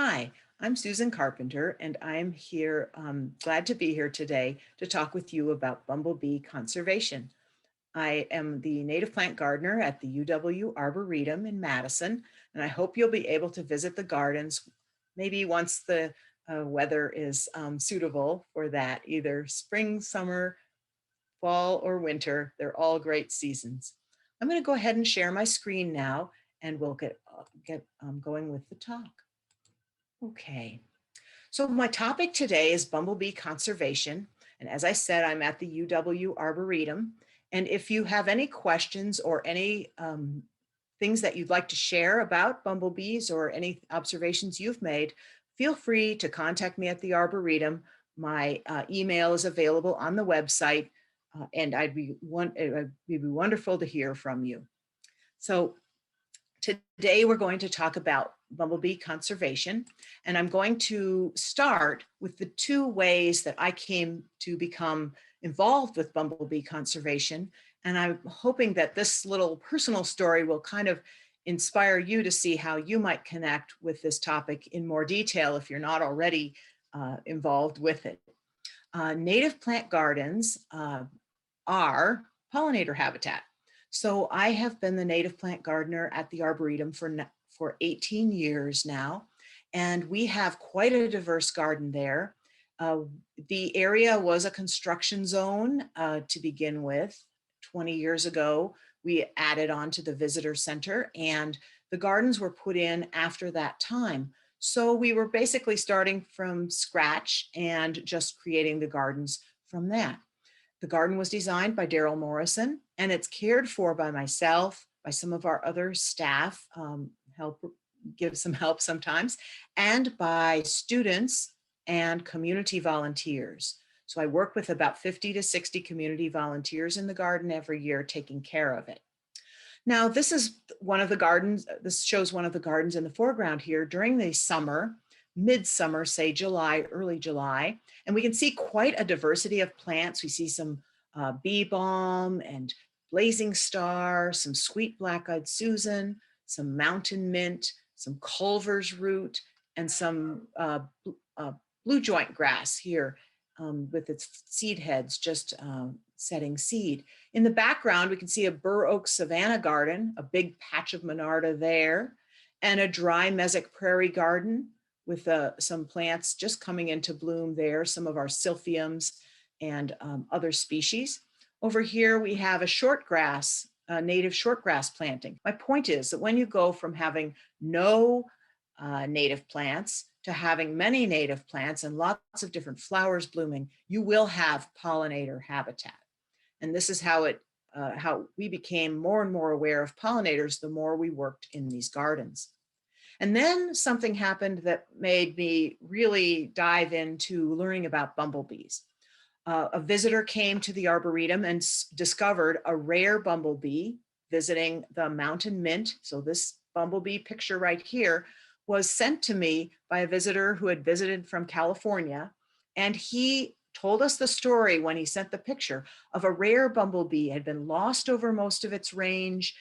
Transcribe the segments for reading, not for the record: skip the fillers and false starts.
Hi, I'm Susan Carpenter, and I'm here, glad to be here today to talk with you about bumblebee conservation. I am the native plant gardener at the UW Arboretum in Madison, and I hope you'll be able to visit the gardens maybe once the weather is suitable for that, either spring, summer, fall, or winter. They're all great seasons. I'm going to go ahead and share my screen now, and we'll get going with the talk. Okay. So my topic today is bumblebee conservation. And as I said, I'm at the UW Arboretum. And if you have any questions or any things that you'd like to share about bumblebees or any observations you've made, feel free to contact me at the Arboretum. My email is available on the website, and it'd be wonderful to hear from you. So today we're going to talk about bumblebee conservation, and I'm going to start with the two ways that I came to become involved with bumblebee conservation. And I'm hoping that this little personal story will kind of inspire you to see how you might connect with this topic in more detail if you're not already involved with it. Native plant gardens are pollinator habitat. So I have been the native plant gardener at the Arboretum for 18 years now, and we have quite a diverse garden there. The area was a construction zone to begin with. 20 years ago, we added on to the visitor center, and the gardens were put in after that time. So we were basically starting from scratch and just creating the gardens from that. The garden was designed by Daryl Morrison, and it's cared for by myself, by some of our other staff, give some help sometimes, and by students and community volunteers. So I work with about 50 to 60 community volunteers in the garden every year, taking care of it. Now, this is one of the gardens. This shows one of the gardens in the foreground here during the summer, midsummer, say July, early July. And we can see quite a diversity of plants. We see some bee balm and blazing star, some sweet black-eyed Susan, some mountain mint, some Culver's root, and some blue joint grass here with its seed heads just setting seed. In the background, we can see a bur oak savanna garden, a big patch of monarda there, and a dry mesic prairie garden with some plants just coming into bloom there, some of our silphiums and other species. Over here, we have a shortgrass, native shortgrass planting. My point is that when you go from having no native plants to having many native plants and lots of different flowers blooming, you will have pollinator habitat. And this is how we became more and more aware of pollinators the more we worked in these gardens. And then something happened that made me really dive into learning about bumblebees. A visitor came to the Arboretum and discovered a rare bumblebee visiting the mountain mint. So this bumblebee picture right here was sent to me by a visitor who had visited from California. And he told us the story when he sent the picture of a rare bumblebee had been lost over most of its range,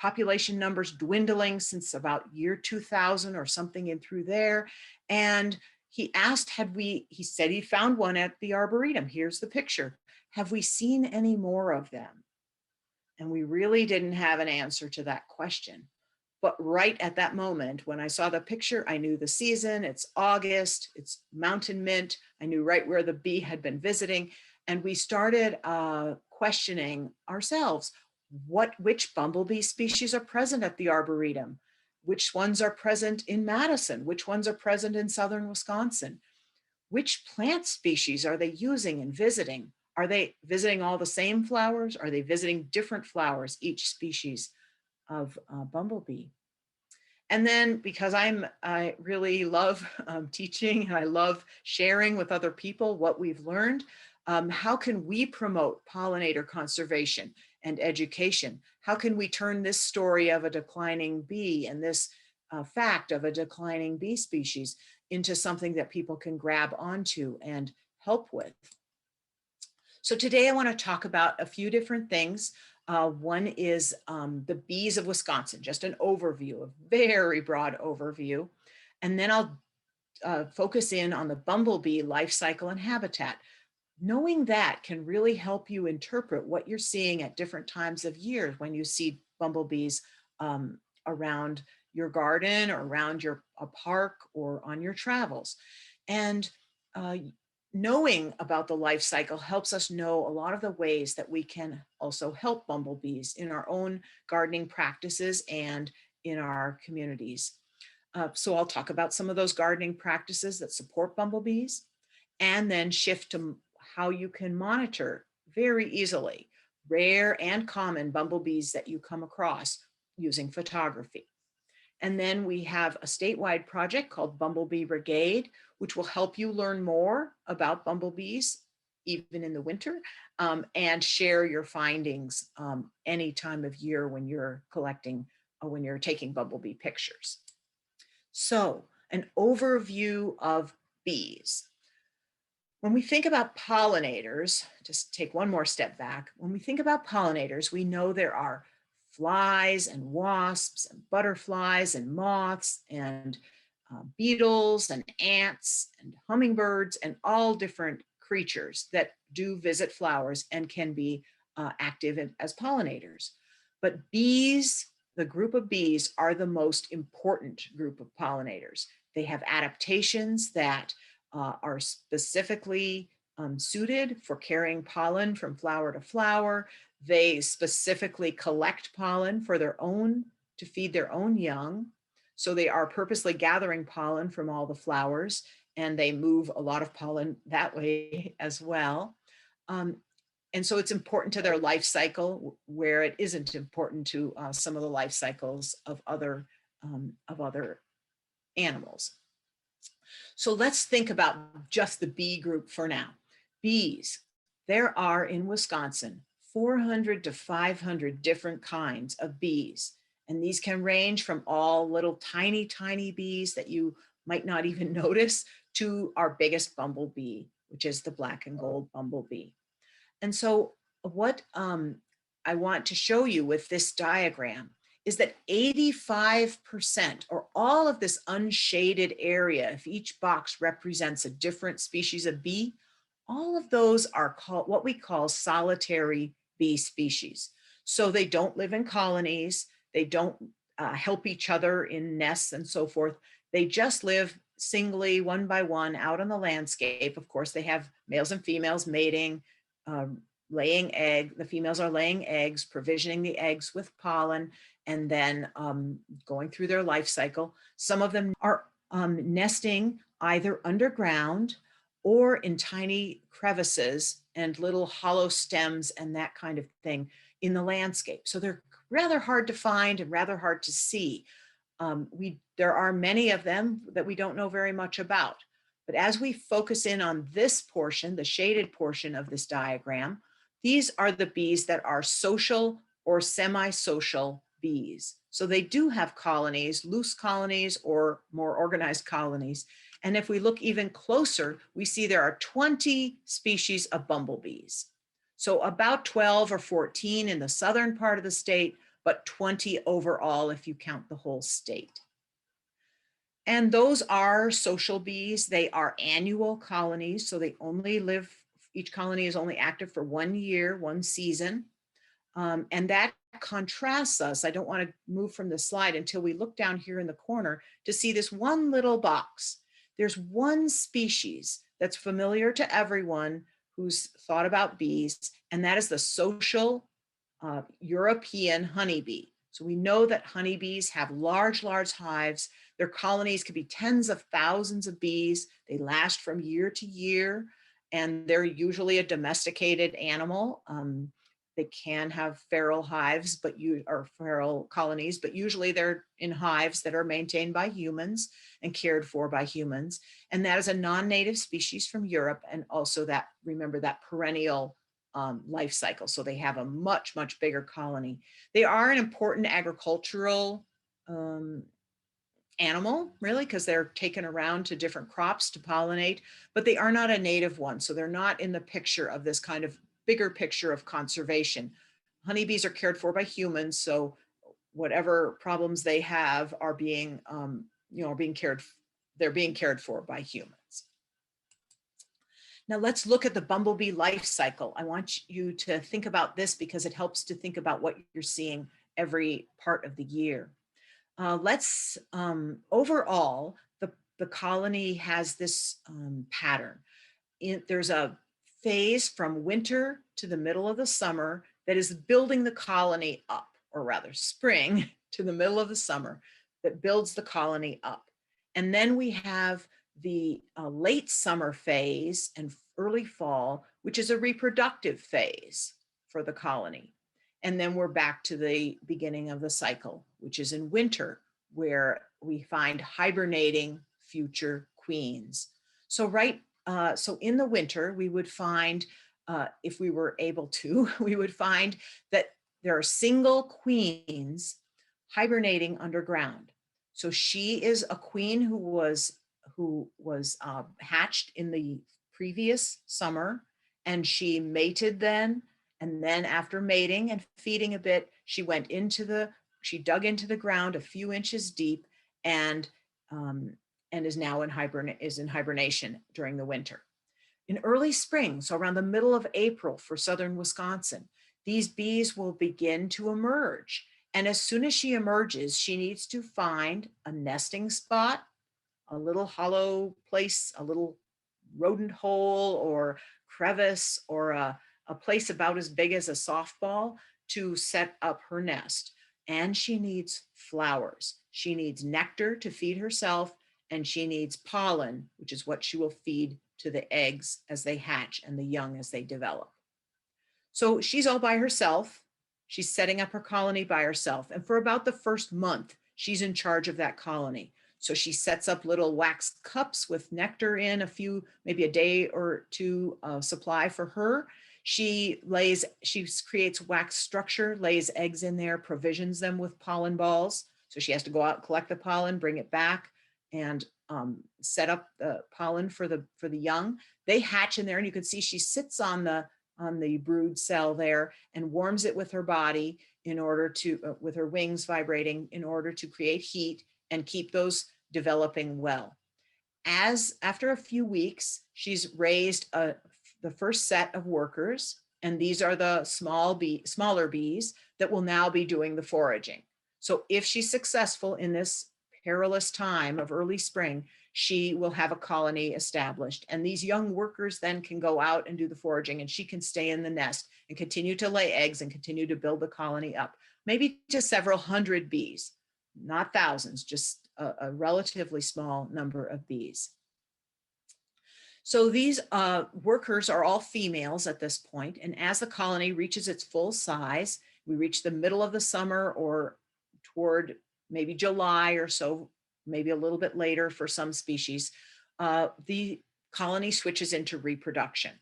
population numbers dwindling since about year 2000 or something in through there. And he asked, he said he found one at the Arboretum. Here's the picture. Have we seen any more of them? And we really didn't have an answer to that question. But right at that moment, when I saw the picture, I knew the season, it's August, it's mountain mint. I knew right where the bee had been visiting. And we started questioning ourselves, which bumblebee species are present at the Arboretum? Which ones are present in Madison? Which ones are present in southern Wisconsin? Which plant species are they using and visiting? Are they visiting all the same flowers? Are they visiting different flowers, each species of bumblebee? And then because I really love teaching and I love sharing with other people what we've learned, how can we promote pollinator conservation and education? How can we turn this story of a declining bee and this fact of a declining bee species into something that people can grab onto and help with? So today I want to talk about a few different things. One is the bees of Wisconsin, just an overview, a very broad overview. And then I'll focus in on the bumblebee life cycle and habitat. Knowing that can really help you interpret what you're seeing at different times of year when you see bumblebees around your garden or around a park or on your travels. And knowing about the life cycle helps us know a lot of the ways that we can also help bumblebees in our own gardening practices and in our communities. So I'll talk about some of those gardening practices that support bumblebees, and then shift to how you can monitor very easily rare and common bumblebees that you come across using photography. And then we have a statewide project called Bumble Bee Brigade, which will help you learn more about bumblebees, even in the winter, and share your findings any time of year when you're collecting, when you're taking bumblebee pictures. So, an overview of bees. When we think about pollinators, just take one more step back. When we think about pollinators, we know there are flies and wasps and butterflies and moths and beetles and ants and hummingbirds and all different creatures that do visit flowers and can be active as pollinators. But bees, the group of bees, are the most important group of pollinators. They have adaptations that are specifically suited for carrying pollen from flower to flower. They specifically collect pollen for their own, to feed their own young. So they are purposely gathering pollen from all the flowers, and they move a lot of pollen that way as well. And so it's important to their life cycle, where it isn't important to some of the life cycles of other animals. So let's think about just the bee group for now. Bees, there are in Wisconsin 400 to 500 different kinds of bees. And these can range from all little tiny, tiny bees that you might not even notice to our biggest bumblebee, which is the black and gold bumblebee. And so what I want to show you with this diagram is that 85%, or all of this unshaded area, if each box represents a different species of bee, all of those are called what we call solitary bee species. So they don't live in colonies, they don't help each other in nests and so forth. They just live singly, one by one, out on the landscape. Of course, they have males and females mating, laying egg. The females are laying eggs, provisioning the eggs with pollen, and then going through their life cycle. Some of them are nesting either underground or in tiny crevices and little hollow stems and that kind of thing in the landscape. So they're rather hard to find and rather hard to see. There are many of them that we don't know very much about. But as we focus in on this portion, the shaded portion of this diagram, these are the bees that are social or semi-social bees. So they do have colonies, loose colonies or more organized colonies. And if we look even closer, we see there are 20 species of bumblebees. So about 12 or 14 in the southern part of the state, but 20 overall if you count the whole state. And those are social bees. They are annual colonies, so they only live, each colony is only active for 1 year, 1 season. And that contrasts us. I don't want to move from the slide until we look down here in the corner to see this one little box. There's one species that's familiar to everyone who's thought about bees, and that is the social European honeybee. So we know that honeybees have large, large hives. Their colonies could be tens of thousands of bees. They last from year to year, and they're usually a domesticated animal. They can have feral hives, or feral colonies, but usually they're in hives that are maintained by humans and cared for by humans. And that is a non-native species from Europe. And also that, remember, that perennial life cycle. So they have a much, much bigger colony. They are an important agricultural animal, really, because they're taken around to different crops to pollinate, but they are not a native one. So they're not in the picture of this kind of bigger picture of conservation. Honeybees are cared for by humans, so whatever problems they have are being, being cared they're being cared for by humans. Now let's look at the bumblebee life cycle. I want you to think about this because it helps to think about what you're seeing every part of the year. Overall, the colony has this pattern. There's a phase from winter to the middle of the summer that is building the colony up, or rather spring to the middle of the summer that builds the colony up. And then we have the late summer phase and early fall, which is a reproductive phase for the colony. And then we're back to the beginning of the cycle, which is in winter, where we find hibernating future queens. So in the winter, we would find, if we were able to, we would find that there are single queens hibernating underground. So she is a queen who was hatched in the previous summer, and she mated then. And then after mating and feeding a bit, she dug into the ground a few inches deep and is now in hibernation during the winter. In early spring, so around the middle of April for southern Wisconsin, these bees will begin to emerge. And as soon as she emerges, she needs to find a nesting spot, a little hollow place, a little rodent hole or crevice, or a place about as big as a softball to set up her nest. And she needs flowers. She needs nectar to feed herself, and she needs pollen, which is what she will feed to the eggs as they hatch and the young as they develop. So she's all by herself. She's setting up her colony by herself. And for about the first month, she's in charge of that colony. So she sets up little wax cups with nectar in, maybe a day or two supply for her. She creates wax structure, lays eggs in there, provisions them with pollen balls. So she has to go out, collect the pollen, bring it back, and set up the pollen for the young. They hatch in there, and you can see she sits on the brood cell there and warms it with her body in order to, with her wings vibrating, in order to create heat and keep those developing well. After a few weeks, she's raised the first set of workers, and these are the smaller bees that will now be doing the foraging. So if she's successful in this perilous time of early spring, she will have a colony established, and these young workers then can go out and do the foraging, and she can stay in the nest and continue to lay eggs and continue to build the colony up, maybe to several hundred bees, not thousands, just a relatively small number of bees. So these workers are all females at this point, and as the colony reaches its full size, we reach the middle of the summer or toward maybe July or so, maybe a little bit later for some species, the colony switches into reproduction.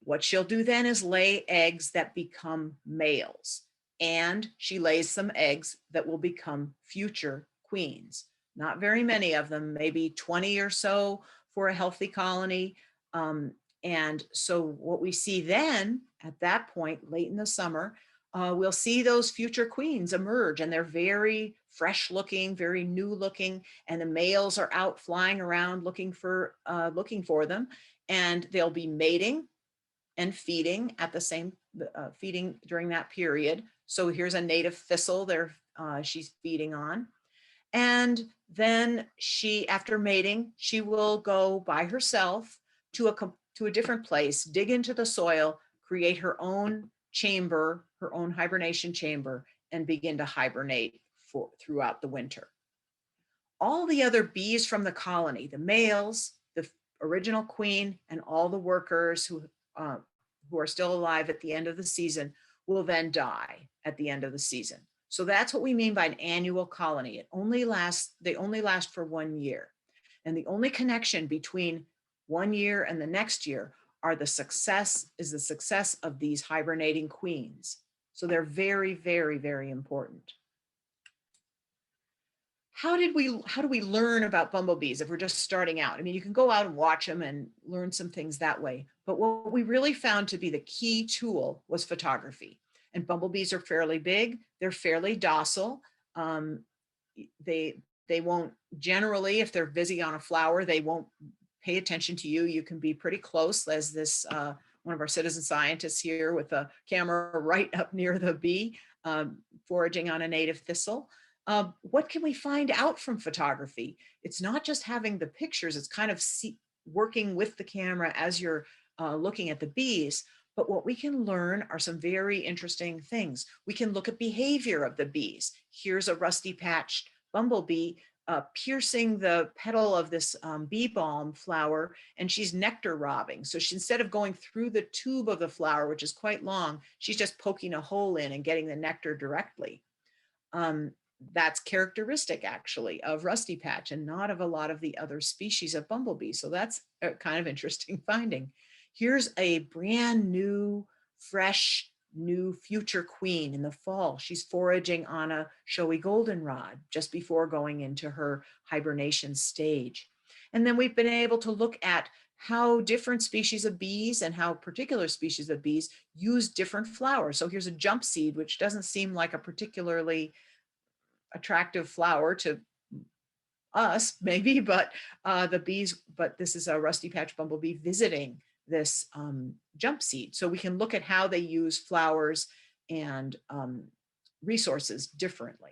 What she'll do then is lay eggs that become males, and she lays some eggs that will become future queens. Not very many of them, maybe 20 or so for a healthy colony. And so what we see then at that point, late in the summer, we'll see those future queens emerge, and they're very fresh looking, very new looking, and the males are out flying around looking for them, and they'll be mating and feeding at the same, feeding during that period. So here's a native thistle she's feeding on. And then after mating, she will go by herself to a different place, dig into the soil, create her own chamber, her own hibernation chamber, and begin to hibernate throughout the winter. All the other bees from the colony, the males, the original queen, and all the workers who are still alive at the end of the season will then die at the end of the season. So that's what we mean by an annual colony. They only last for 1 year. And the only connection between 1 year and the next year is the success of these hibernating queens. So they're very, very, very important. How do we learn about bumblebees if we're just starting out? I mean, you can go out and watch them and learn some things that way. But what we really found to be the key tool was photography. And bumblebees are fairly big. They're fairly docile. They won't Generally, if they're busy on a flower, they won't pay attention to you. You can be pretty close, as this one of our citizen scientists here with a camera right up near the bee, foraging on a native thistle. What can we find out from photography? It's not just having the pictures, it's kind of working with the camera as you're looking at the bees. But what we can learn are some very interesting things. We can look at behavior of the bees. Here's a rusty patched bumblebee piercing the petal of this bee balm flower, and she's nectar robbing. So instead of going through the tube of the flower, which is quite long, she's just poking a hole in and getting the nectar directly. That's characteristic actually of rusty patch and not of a lot of the other species of bumblebee. So that's a kind of interesting finding. Here's a brand new, fresh, new future queen in the fall. She's foraging on a showy goldenrod just before going into her hibernation stage. And then we've been able to look at how different species of bees and how particular species of bees use different flowers. So here's a jump seed, which doesn't seem like a particularly attractive flower to us maybe, but the bees, but this is a rusty patch bumblebee visiting this jump seed. So we can look at how they use flowers and resources differently.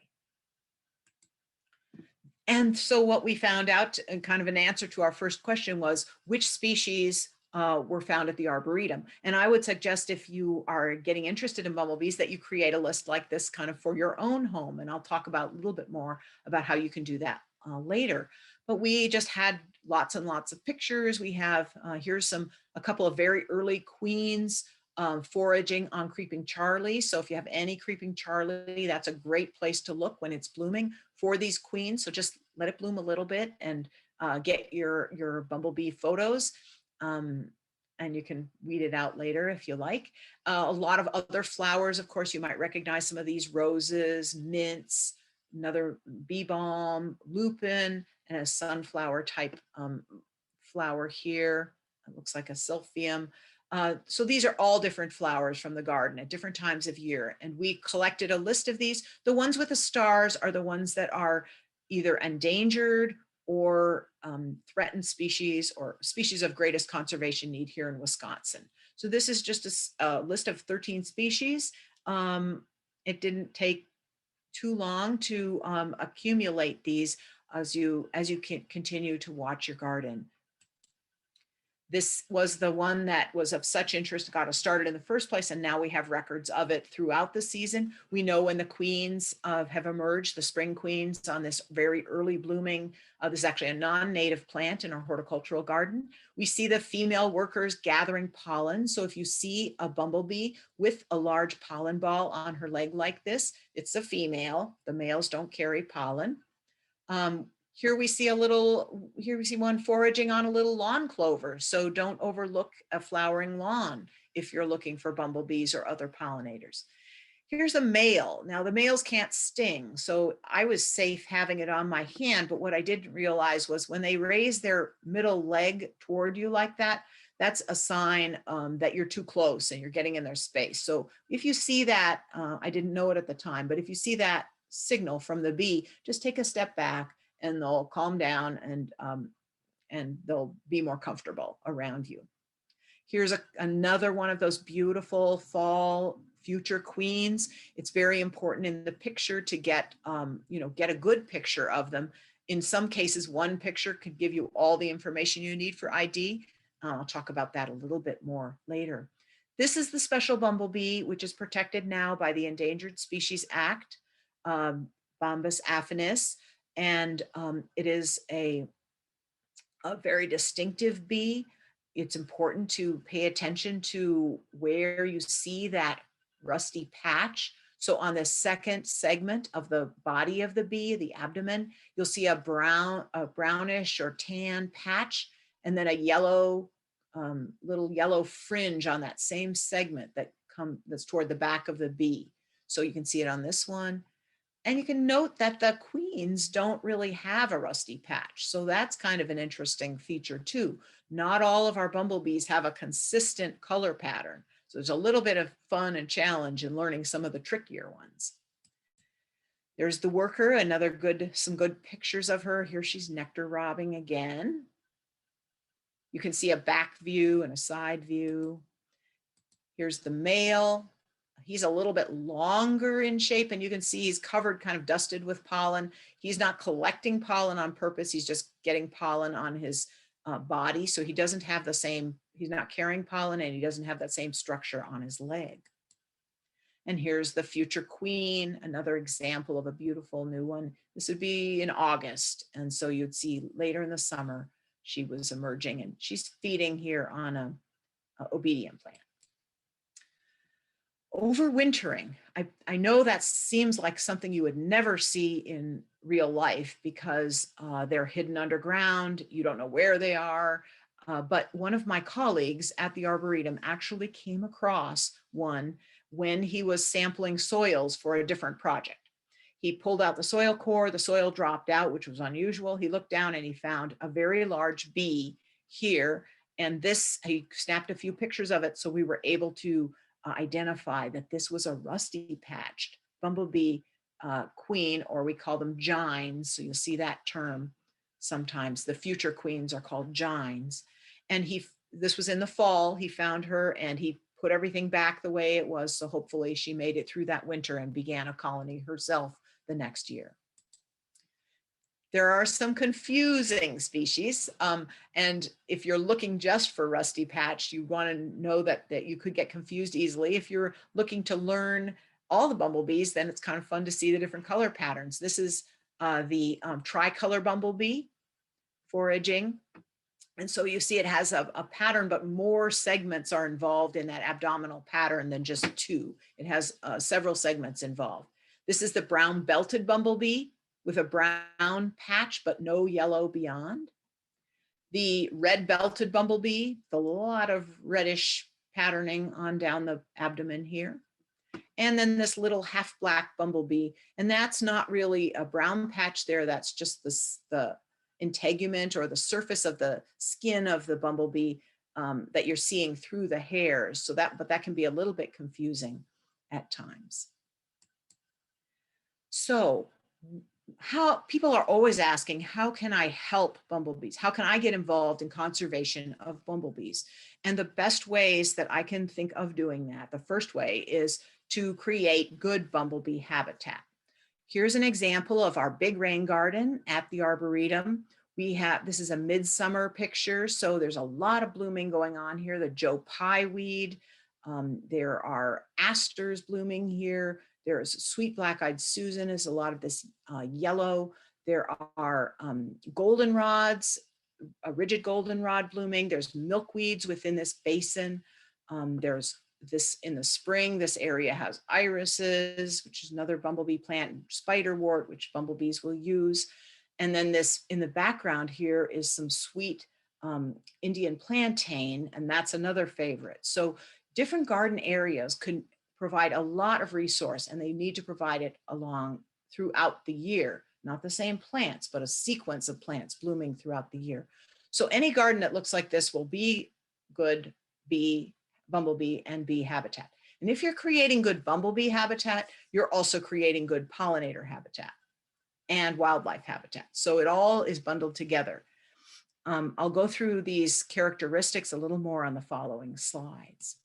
And so what we found out, and kind of an answer to our first question, was which species were found at the Arboretum. And I would suggest, if you are getting interested in bumblebees, that you create a list like this kind of for your own home. And I'll talk about a little bit more about how you can do that later. But we just had lots and lots of pictures. We have, here's a couple of very early queens foraging on creeping Charlie. So if you have any creeping Charlie, that's a great place to look when it's blooming for these queens. So just let it bloom a little bit and get your bumblebee photos. And you can weed it out later if you like. A lot of other flowers, of course, you might recognize some of these: roses, mints, another bee balm, lupin, and a sunflower type flower here. It looks like a silphium. So these are all different flowers from the garden at different times of year. And we collected a list of these. The ones with the stars are the ones that are either endangered or threatened species, or species of greatest conservation need here in Wisconsin. So this is just a list of 13 species. It didn't take too long to accumulate these as you can continue to watch your garden. This was the one that was of such interest, got us started in the first place, and now we have records of it throughout the season. We know when the queens have emerged, the spring queens on this very early blooming. This is actually a non-native plant in our horticultural garden. We see the female workers gathering pollen. So if you see a bumblebee with a large pollen ball on her leg like this, it's a female. The males don't carry pollen. Here we see one foraging on a little lawn clover. So don't overlook a flowering lawn if you're looking for bumblebees or other pollinators. Here's a male. Now the males can't sting, so I was safe having it on my hand, but what I didn't realize was when they raise their middle leg toward you like that, that's a sign that you're too close and you're getting in their space. So if you see that, I didn't know it at the time, but if you see that signal from the bee, just take a step back and they'll calm down and they'll be more comfortable around you. Here's another one of those beautiful fall future queens. It's very important in the picture to get a good picture of them. In some cases, one picture could give you all the information you need for ID. I'll talk about that a little bit more later. This is the special bumblebee, which is protected now by the Endangered Species Act, Bombus affinis. And it is a very distinctive bee. It's important to pay attention to where you see that rusty patch. So on the second segment of the body of the bee, the abdomen, you'll see a brownish or tan patch, and then a yellow, little yellow fringe on that same segment that's toward the back of the bee. So you can see it on this one. And you can note that the queens don't really have a rusty patch. So that's kind of an interesting feature too. Not all of our bumblebees have a consistent color pattern. So there's a little bit of fun and challenge in learning some of the trickier ones. There's the worker, some good pictures of her. Here she's nectar robbing again. You can see a back view and a side view. Here's the male. He's a little bit longer in shape, and you can see he's covered, kind of dusted with pollen. He's not collecting pollen on purpose. He's just getting pollen on his body. So he doesn't have the same, he's not carrying pollen, and he doesn't have that same structure on his leg. And here's the future queen, another example of a beautiful new one. This would be in August. And so you'd see later in the summer, she was emerging, and she's feeding here on a obedience plant. Overwintering. I know that seems like something you would never see in real life because they're hidden underground. You don't know where they are. But one of my colleagues at the Arboretum actually came across one when he was sampling soils for a different project. He pulled out the soil core, the soil dropped out, which was unusual. He looked down and he found a very large bee here. And this, he snapped a few pictures of it. So we were able to identify that this was a rusty patched bumblebee queen, or we call them gines. So you'll see that term sometimes. The future queens are called gines. And this was in the fall. He found her and he put everything back the way it was. So hopefully she made it through that winter and began a colony herself the next year. There are some confusing species. And if you're looking just for rusty patch, you want to know that you could get confused easily. If you're looking to learn all the bumblebees, then it's kind of fun to see the different color patterns. This is the tricolor bumblebee foraging. And so you see it has a pattern, but more segments are involved in that abdominal pattern than just two. It has several segments involved. This is the brown belted bumblebee with a brown patch, but no yellow beyond. The red belted bumblebee, a lot of reddish patterning on down the abdomen here. And then this little half black bumblebee, and that's not really a brown patch there, that's just the integument or the surface of the skin of the bumblebee that you're seeing through the hairs. So but that can be a little bit confusing at times. So how people are always asking, how can I help bumblebees? How can I get involved in conservation of bumblebees? And the best ways that I can think of doing that, the first way is to create good bumblebee habitat. Here's an example of our big rain garden at the Arboretum. This is a midsummer picture, so there's a lot of blooming going on here. The Joe Pye weed, there are asters blooming here. There's sweet black-eyed Susan, is a lot of this yellow. There are goldenrods, a rigid goldenrod blooming. There's milkweeds within this basin. There's this in the spring, this area has irises, which is another bumblebee plant, spiderwort, which bumblebees will use. And then this in the background here is some sweet Indian plantain, and that's another favorite. So different garden areas could provide a lot of resource, and they need to provide it along throughout the year, not the same plants, but a sequence of plants blooming throughout the year. So any garden that looks like this will be good bumblebee and bee habitat. And if you're creating good bumblebee habitat, you're also creating good pollinator habitat and wildlife habitat. So it all is bundled together. I'll go through these characteristics a little more on the following slides.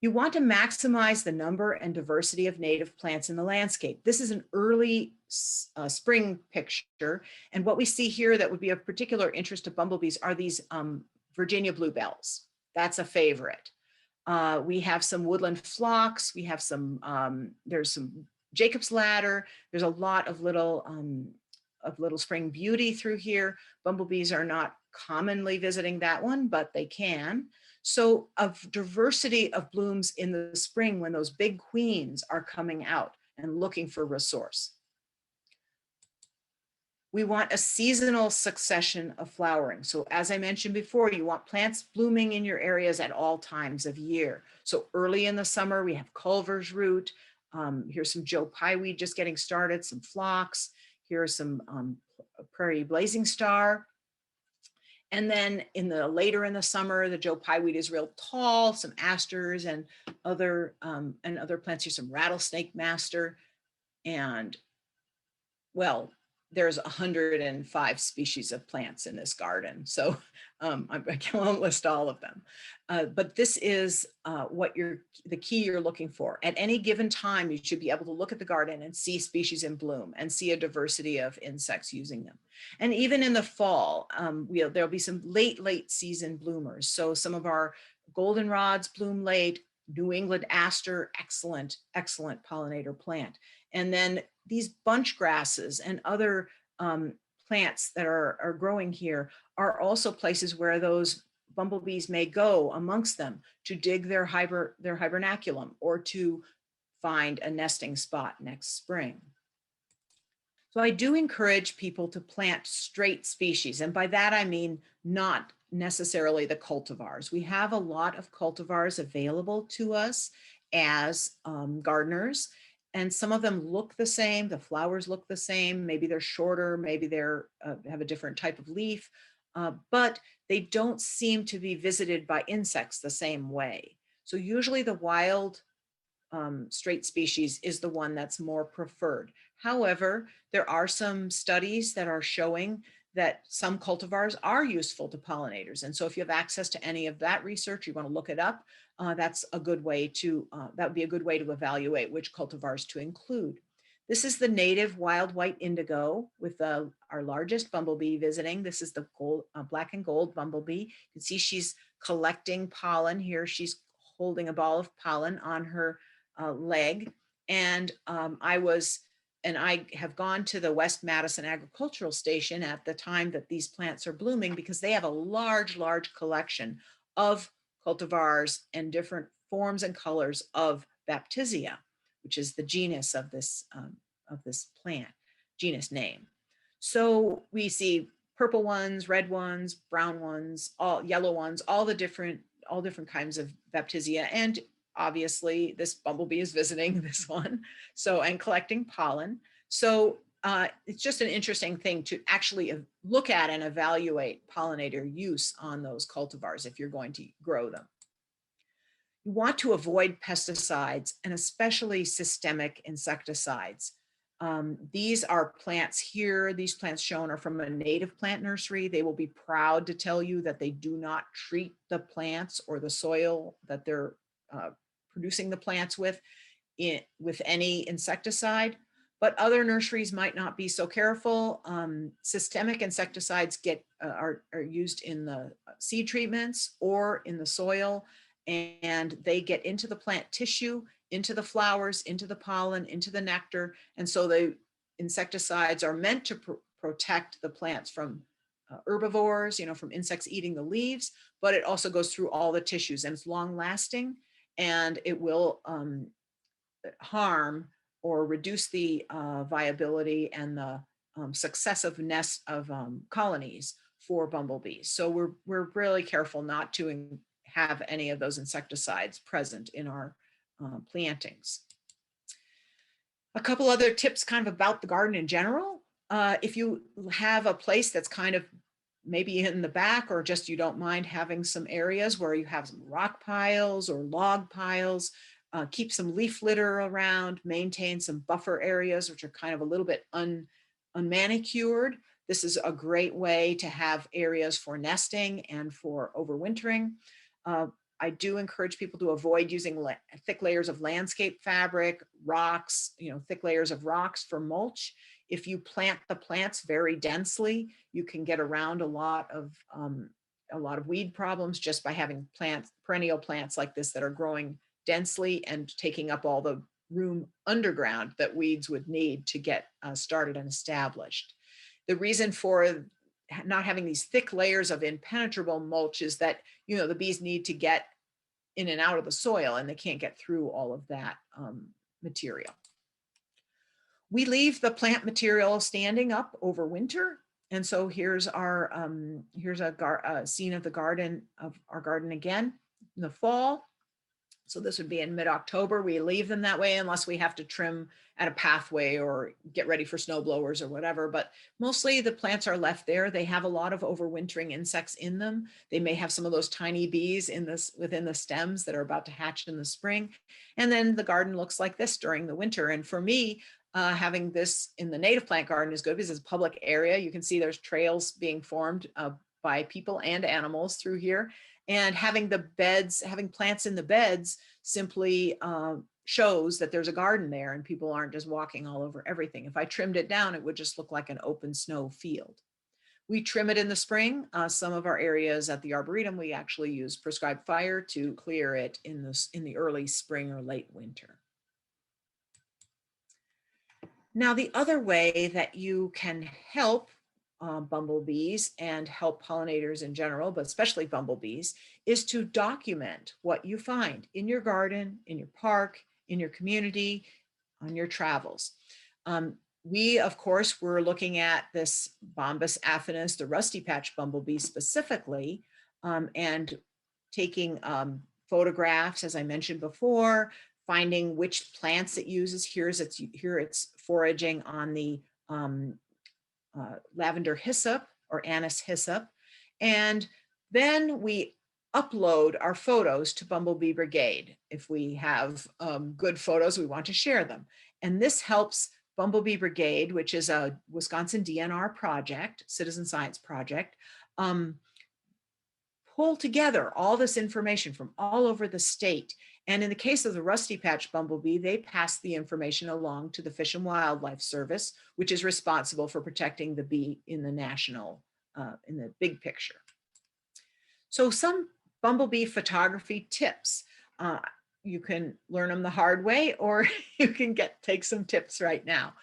You want to maximize the number and diversity of native plants in the landscape. This is an early spring picture. And what we see here that would be of particular interest to bumblebees are these Virginia bluebells. That's a favorite. We have some woodland phlox. We have there's some Jacob's ladder. There's a lot of little spring beauty through here. Bumblebees are not commonly visiting that one, but they can. So a diversity of blooms in the spring when those big queens are coming out and looking for resource. We want a seasonal succession of flowering. So as I mentioned before, you want plants blooming in your areas at all times of year. So early in the summer, we have Culver's root. Here's some Joe Pye weed just getting started, some phlox. Here's some prairie blazing star. And then later in the summer, the Joe Pye weed is real tall, some asters and other plants. Here's some rattlesnake master. And Well, there's 105 species of plants in this garden, so I won't list all of them. But this is the key you're looking for. At any given time, you should be able to look at the garden and see species in bloom and see a diversity of insects using them. And even in the fall, there'll be some late season bloomers. So some of our goldenrods bloom late. New England aster, excellent pollinator plant. And then these bunch grasses and other plants that are growing here are also places where those bumblebees may go amongst them to dig their hibernaculum or to find a nesting spot next spring. So I do encourage people to plant straight species. And by that, I mean not necessarily the cultivars. We have a lot of cultivars available to us as gardeners, and some of them look the same. The flowers look the same. Maybe they're shorter, maybe they're have a different type of leaf, but they don't seem to be visited by insects the same way. So usually the wild straight species is the one that's more preferred. However, there are some studies that are showing that some cultivars are useful to pollinators. And so if you have access to any of that research, you want to look it up, that's a good way to, that would be a good way to evaluate which cultivars to include. This is the native wild white indigo with our largest bumblebee visiting. This is the black and gold bumblebee. You can see she's collecting pollen here. She's holding a ball of pollen on her leg. And I have gone to the West-Madison Agricultural Station at the time that these plants are blooming, because they have a large collection of cultivars and different forms and colors of Baptisia, which is the genus of this plant, genus name. So we see purple ones, red ones, brown ones, all yellow ones, all different kinds of Baptisia. And obviously this bumblebee is visiting this one, so, and collecting pollen. So it's just an interesting thing to actually look at and evaluate pollinator use on those cultivars if you're going to grow them. You want to avoid pesticides, and especially systemic insecticides. These are plants here. These plants shown are from a native plant nursery. They will be proud to tell you that they do not treat the plants or the soil that they're producing the plants with any insecticide, but other nurseries might not be so careful. Systemic insecticides are used in the seed treatments or in the soil, and they get into the plant tissue, into the flowers, into the pollen, into the nectar. And so the insecticides are meant to protect the plants from herbivores, from insects eating the leaves, but it also goes through all the tissues, and it's long lasting, and it will harm or reduce the viability and the successiveness of colonies for bumblebees. So we're really careful not to have any of those insecticides present in our plantings. A couple other tips kind of about the garden in general. If you have a place that's kind of maybe in the back, or just you don't mind having some areas where you have some rock piles or log piles, keep some leaf litter around, maintain some buffer areas, which are kind of a little bit unmanicured. This is a great way to have areas for nesting and for overwintering. I do encourage people to avoid using thick layers of landscape fabric, rocks, thick layers of rocks for mulch. If you plant the plants very densely, you can get around a lot of weed problems just by having perennial plants like this that are growing densely and taking up all the room underground that weeds would need to get started and established. The reason for not having these thick layers of impenetrable mulch is that, the bees need to get in and out of the soil, and they can't get through all of that material. We leave the plant material standing up over winter. And so here's a scene of our garden again in the fall. So this would be in mid-October. We leave them that way unless we have to trim at a pathway or get ready for snow blowers or whatever. But mostly the plants are left there. They have a lot of overwintering insects in them. They may have some of those tiny bees within the stems that are about to hatch in the spring. And then the garden looks like this during the winter. And for me, Having this in the native plant garden is good because it's a public area. You can see there's trails being formed by people and animals through here. And having the beds, having plants in the beds simply shows that there's a garden there and people aren't just walking all over everything. If I trimmed it down, it would just look like an open snow field. We trim it in the spring. Some of our areas at the Arboretum, we actually use prescribed fire to clear it in the early spring or late winter. Now, the other way that you can help bumblebees and help pollinators in general, but especially bumblebees, is to document what you find in your garden, in your park, in your community, on your travels. We, of course, were looking at this Bombus affinis, the rusty patch bumblebee specifically, and taking photographs, as I mentioned before, finding which plants it uses. Here it's foraging on the lavender hyssop or anise hyssop. And then we upload our photos to Bumble Bee Brigade. If we have good photos, we want to share them. And this helps Bumble Bee Brigade, which is a Wisconsin DNR project, citizen science project, pull together all this information from all over the state. And in the case of the rusty patch bumblebee, they pass the information along to the Fish and Wildlife Service, which is responsible for protecting the bee in the in the big picture. So some bumblebee photography tips. You can learn them the hard way, or you can take some tips right now.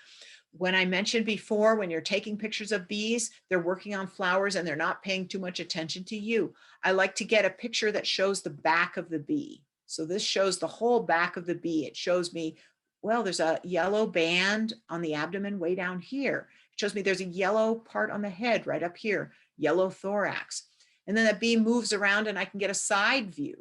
When I mentioned before, when you're taking pictures of bees, they're working on flowers and they're not paying too much attention to you. I like to get a picture that shows the back of the bee. So this shows the whole back of the bee. It shows me, well, there's a yellow band on the abdomen way down here. It shows me there's a yellow part on the head right up here, yellow thorax. And then that bee moves around and I can get a side view.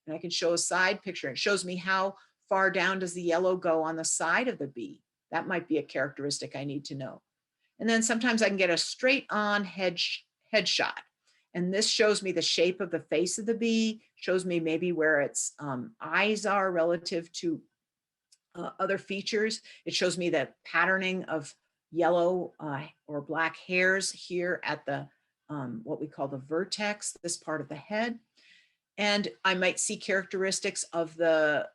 And I can show a side picture. It shows me how far down does the yellow go on the side of the bee. That might be a characteristic I need to know. And then sometimes I can get a straight on headshot. And this shows me the shape of the face of the bee, shows me maybe where its eyes are relative to other features. It shows me the patterning of yellow or black hairs here at the what we call the vertex, this part of the head. And I might see characteristics of the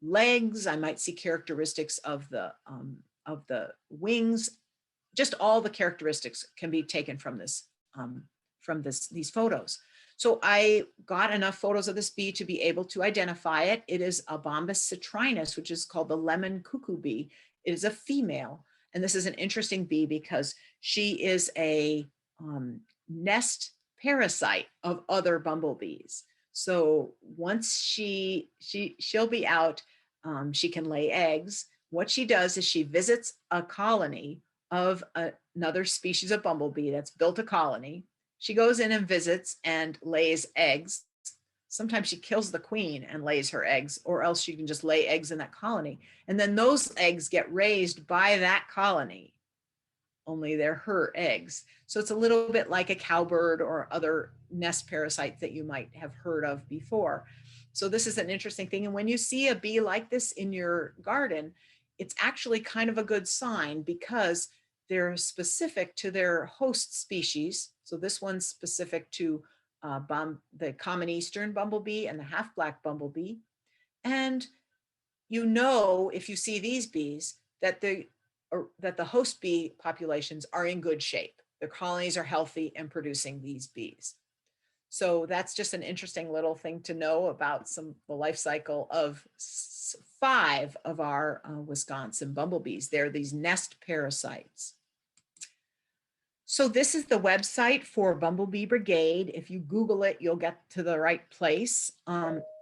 legs. I might see characteristics of the wings. Just all the characteristics can be taken from these photos. So I got enough photos of this bee to be able to identify it. It is a Bombus citrinus, which is called the lemon cuckoo bee. It is a female. And this is an interesting bee because she is a nest parasite of other bumblebees. So once she'll be out, she can lay eggs. What she does is she visits a colony of another species of bumblebee that's built a colony. She goes in and visits and lays eggs. Sometimes she kills the queen and lays her eggs, or else she can just lay eggs in that colony. And then those eggs get raised by that colony, only they're her eggs. So it's a little bit like a cowbird or other nest parasites that you might have heard of before. So this is an interesting thing. And when you see a bee like this in your garden, it's actually kind of a good sign because they're specific to their host species. So this one's specific to the common eastern bumblebee and the half-black bumblebee. And you know, if you see these bees, that the host bee populations are in good shape. The colonies are healthy and producing these bees. So that's just an interesting little thing to know about the life cycle of 5 of our Wisconsin bumblebees. They're these nest parasites. So this is the website for Bumblebee Brigade. If you Google it, you'll get to the right place.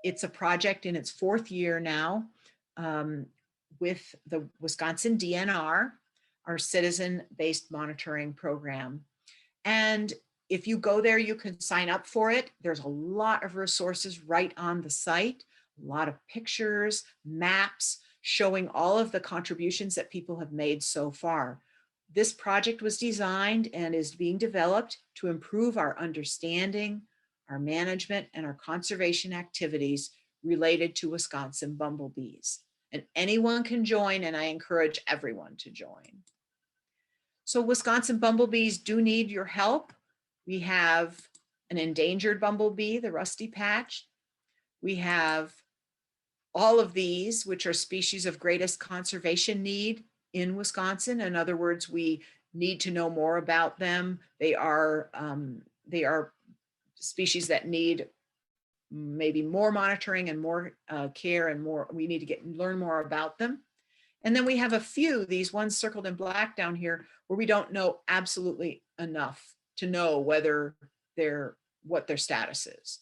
It's a project in its 4th year now with the Wisconsin DNR, our citizen-based monitoring program. And if you go there, you can sign up for it. There's a lot of resources right on the site, a lot of pictures, maps, showing all of the contributions that people have made so far. This project was designed and is being developed to improve our understanding, our management, and our conservation activities related to Wisconsin bumblebees. and anyone can join, and I encourage everyone to join. So Wisconsin bumblebees do need your help. We have an endangered bumblebee, the rusty patch. We have all of these, which are species of greatest conservation need in Wisconsin. In other words, we need to know more about them. They are species that need maybe more monitoring and more care, and more, we need to learn more about them. And then we have a few, these ones circled in black down here, where we don't know absolutely enough to know whether what their status is.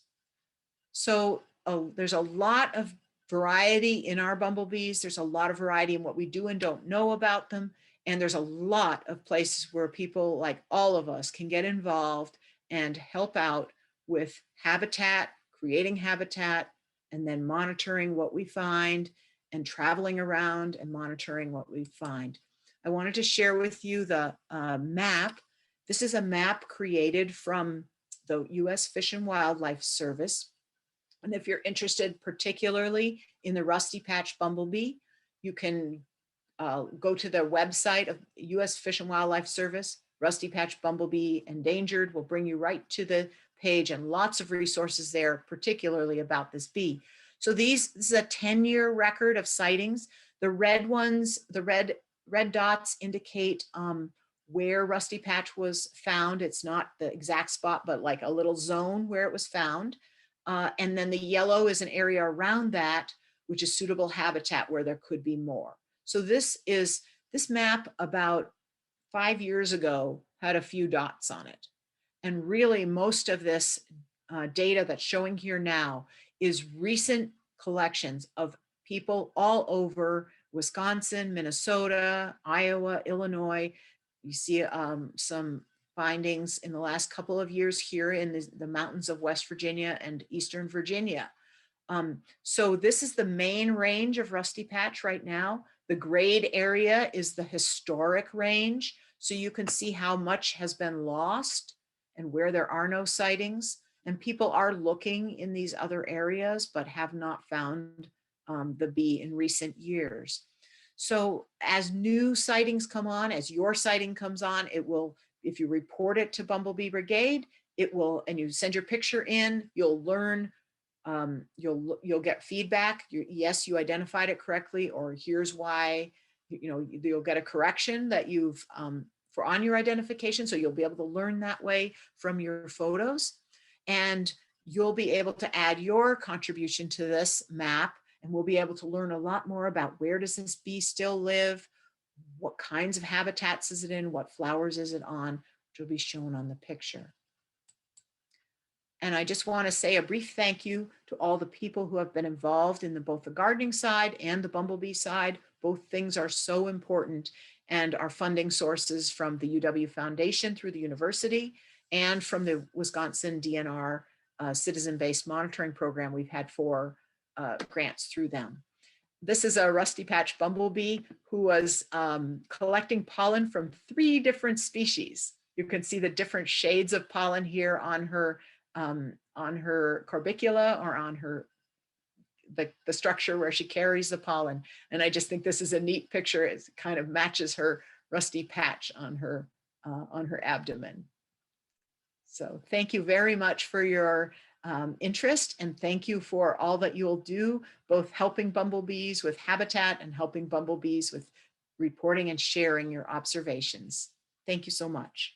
So there's a lot of variety in our bumblebees. There's a lot of variety in what we do and don't know about them. And there's a lot of places where people like all of us can get involved and help out with habitat, creating habitat, and then monitoring what we find, and traveling around and monitoring what we find. I wanted to share with you the map. This is a map created from the U.S. Fish and Wildlife Service. And if you're interested particularly in the rusty patch bumblebee, you can go to the website of U.S. Fish and Wildlife Service. Rusty patch bumblebee endangered will bring you right to the page, and lots of resources there, particularly about this bee. So this is a 10-year record of sightings. The red ones, the red dots indicate where rusty patch was found. It's not the exact spot, but like a little zone where it was found. And then the yellow is an area around that, which is suitable habitat where there could be more. So this map about 5 years ago had a few dots on it. And really most of this data that's showing here now is recent collections of people all over Wisconsin, Minnesota, Iowa, Illinois. You see some findings in the last couple of years here in the mountains of West Virginia and Eastern Virginia. So this is the main range of rusty patch right now. The grayed area is the historic range. So you can see how much has been lost and where there are no sightings. And people are looking in these other areas, but have not found the bee in recent years. So as new sightings come on, as your sighting comes on, it will, if you report it to Bumble Bee Brigade, it will, and you send your picture in, you'll learn, you'll get feedback. Yes, you identified it correctly, or here's why, you'll get a correction that you've for on your identification. So you'll be able to learn that way from your photos, and you'll be able to add your contribution to this map, and we'll be able to learn a lot more about where does this bee still live, what kinds of habitats is it in, what flowers is it on, which will be shown on the picture. And I just want to say a brief thank you to all the people who have been involved in both the gardening side and the bumblebee side. Both things are so important, and our funding sources from the UW Foundation through the university and from the Wisconsin DNR citizen-based monitoring program. We've had 4 grants through them. This is a rusty patch bumblebee who was collecting pollen from 3 different species. You can see the different shades of pollen here on her corbicula, or on her the structure where she carries the pollen. And I just think this is a neat picture. It kind of matches her rusty patch on her abdomen. So thank you very much for your interest, and thank you for all that you'll do, both helping bumblebees with habitat and helping bumblebees with reporting and sharing your observations. Thank you so much.